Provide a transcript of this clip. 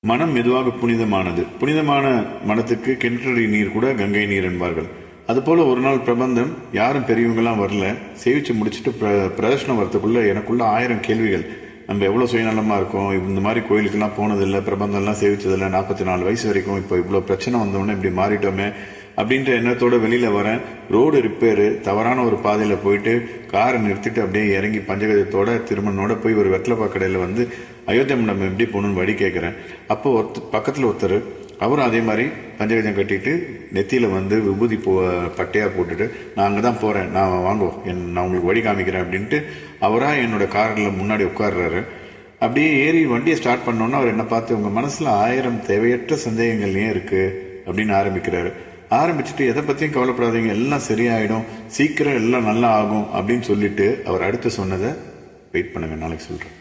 மனம் மெதுவாக புனிதமானது. புனிதமான மனத்துக்கு கிணற்றடி நீர் கூட கங்கை நீர் என்பார்கள். அதுபோல ஒரு நாள் பிரபந்தம், யாரும் பெரியவங்களாம் வரல, சேவிச்சு முடிச்சுட்டு பிரதர்ஷனம் வரத்துக்குள்ள எனக்குள்ள 1000 கேள்விகள். நம்ம எவ்வளோ சுயநலமாக இருக்கோம், இந்த மாதிரி கோயிலுக்கெல்லாம் போனதில்லை, பிரபந்தம்லாம் சேவிச்சதில்லை, 44 வயசு வரைக்கும் இப்போ இவ்வளோ பிரச்சனை வந்தோடனே இப்படி மாறிட்டோமே அப்படின்ற எண்ணத்தோட வெளியில வரேன். ரோடு ரிப்பேரு, தவறான ஒரு பாதையில போயிட்டு காரை நிறுத்திட்டு அப்படியே இறங்கி பஞ்சகஜத்தோட திருமணனோட போய் ஒரு வெத்தலைப்பா கடையில வந்து அயோத்தியா மண்டபம் எப்படி போகணும்னு வழி கேட்கிறேன். அப்போ பக்கத்துல ஒருத்தர், அவரும் அதே மாதிரி பஞ்சகஜம் கட்டிட்டு நெத்தியில வந்து விபூதி பட்டையா போட்டுட்டு, நான் அங்கதான் போறேன், நான் வாங்கோ, நான் உங்களுக்கு வழி காமிக்கிறேன் அப்படின்ட்டு அவரா என்னோட காரில் முன்னாடி உட்கார்றாரு. அப்படியே ஏறி வண்டியை ஸ்டார்ட் பண்ணோன்னா அவர் என்ன பார்த்து, உங்க மனசுல 1000 தேவையற்ற சந்தேகங்கள் ஏன் இருக்கு அப்படின்னு ஆரம்பிக்கிறாரு. ஆரம்பிச்சுட்டு, எதை பத்தியும் கவலைப்படாதீங்க, எல்லாம் சரியாயிடும், சீக்கிரம் எல்லாம் நல்லா ஆகும் அப்படின்னு சொல்லிட்டு அவர் அடுத்து சொன்னதை வெயிட் பண்ணுங்க, நாளைக்கு சொல்றேன்.